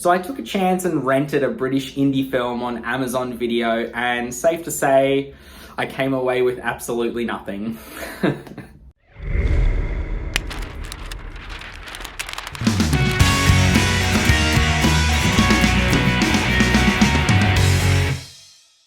So I took a chance and rented a British indie film on Amazon Video, and safe to say, I came away with absolutely nothing.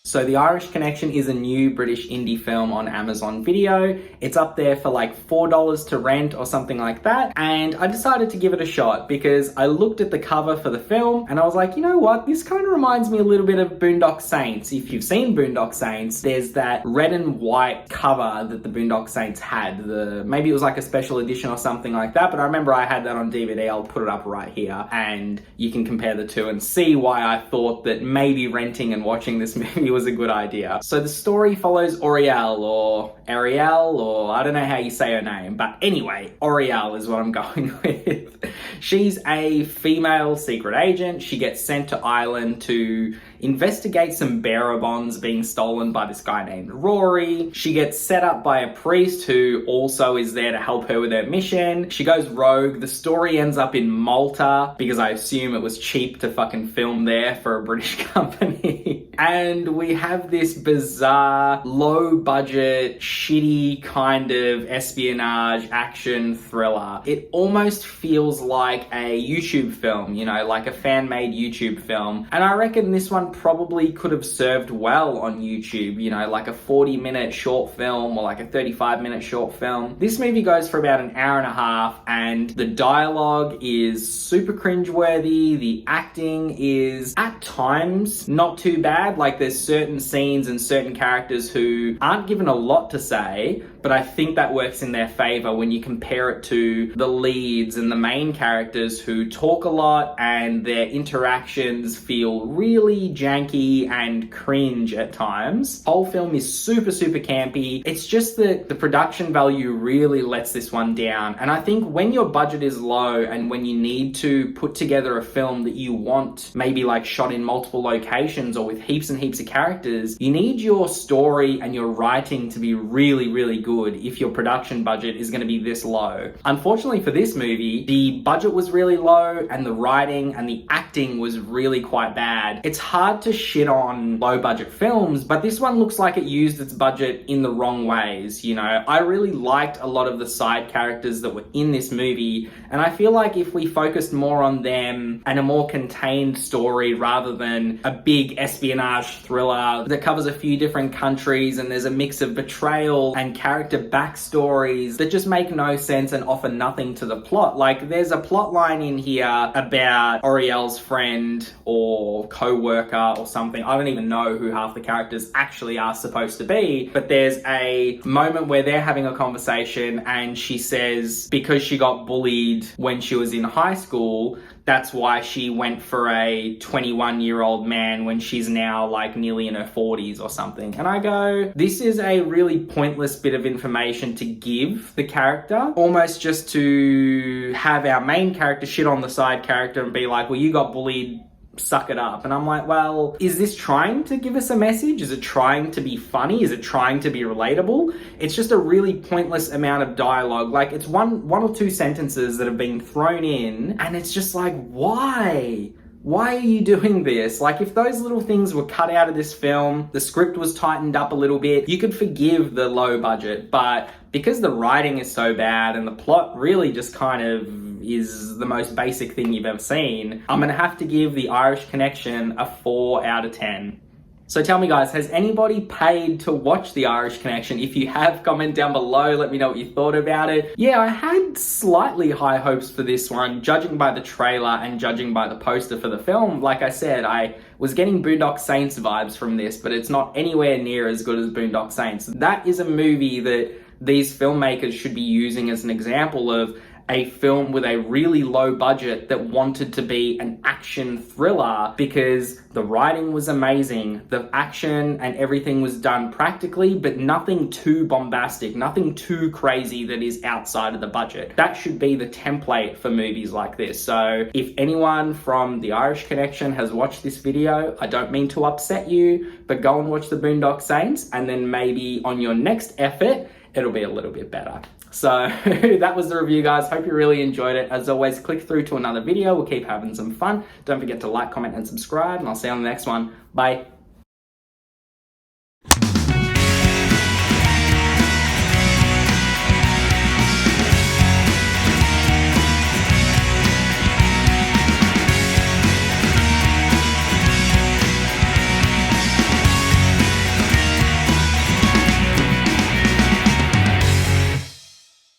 So The Irish Connection is a new British indie film on Amazon Video. It's up there for like $4 to rent or something like that. And I decided to give it a shot because I looked at the cover for the film and I was like, you know what? This kind of reminds me a little bit of Boondock Saints. If you've seen Boondock Saints, there's that red and white cover that the Boondock Saints had. Maybe it was like a special edition or something like that, but I remember I had that on DVD. I'll put it up right here and you can compare the two and see why I thought that maybe renting and watching this movie was a good idea. So the story follows Oriel, or Ariel, or I don't know how you say her name, but anyway, Oriel is what I'm going with. She's a female secret agent. She gets sent to Ireland to investigate some bearer bonds being stolen by this guy named Rory. She gets set up by a priest who also is there to help her with her mission. She goes rogue. The story ends up in Malta because I assume it was cheap to fucking film there for a British company. And we have this bizarre, low budget, shitty kind of espionage action thriller. It almost feels like a YouTube film, you know, like a fan-made YouTube film. And I reckon this one probably could have served well on YouTube, you know, like a 40-minute short film or like a 35-minute short film. This movie goes for about an hour and a half and the dialogue is super cringeworthy. The acting is at times not too bad. Like there's certain scenes and certain characters who aren't given a lot to say, but I think that works in their favor when you compare it to the leads and the main characters who talk a lot and their interactions feel really janky and cringe at times. Whole film is super, super campy. It's just that the production value really lets this one down. And I think when your budget is low and when you need to put together a film that you want maybe like shot in multiple locations or with heaps and heaps of characters, you need your story and your writing to be really, really good if your production budget is going to be this low. Unfortunately for this movie, the budget was really low and the writing and the acting was really quite bad. It's hard to shit on low budget films, but this one looks like it used its budget in the wrong ways. You know, I really liked a lot of the side characters that were in this movie, and I feel like if we focused more on them and a more contained story rather than a big espionage thriller that covers a few different countries and there's a mix of betrayal and character backstories that just make no sense and offer nothing to the plot. Like there's a plot line in here about Oriel's friend or co-worker or something. I don't even know who half the characters actually are supposed to be, but there's a moment where they're having a conversation and she says because she got bullied when she was in high school, that's why she went for a 21-year-old man when she's now like nearly in her 40s or something. And I go, this is a really pointless bit of information to give the character, almost just to have our main character shit on the side character and be like, well, you got bullied, suck it up. And I'm like, well, is this trying to give us a message? Is it trying to be funny? Is it trying to be relatable? It's just a really pointless amount of dialogue. Like it's one or two sentences that have been thrown in and it's just like, why? Why are you doing this? Like if those little things were cut out of this film, the script was tightened up a little bit, you could forgive the low budget, but because the writing is so bad and the plot really just kind of is the most basic thing you've ever seen, I'm gonna have to give The Irish Connection a 4 out of 10. So tell me guys, has anybody paid to watch The Irish Connection? If you have, comment down below, let me know what you thought about it. Yeah, I had slightly high hopes for this one, judging by the trailer and judging by the poster for the film. Like I said, I was getting Boondock Saints vibes from this, but it's not anywhere near as good as Boondock Saints. That is a movie that these filmmakers should be using as an example of a film with a really low budget that wanted to be an action thriller because the writing was amazing, the action and everything was done practically, but nothing too bombastic, nothing too crazy that is outside of the budget. That should be the template for movies like this. So if anyone from The Irish Connection has watched this video, I don't mean to upset you, but go and watch the Boondock Saints and then maybe on your next effort, it'll be a little bit better. So that was the review, guys. Hope you really enjoyed it. As always, click through to another video. We'll keep having some fun. Don't forget to like, comment, and subscribe, and I'll see you on the next one. Bye.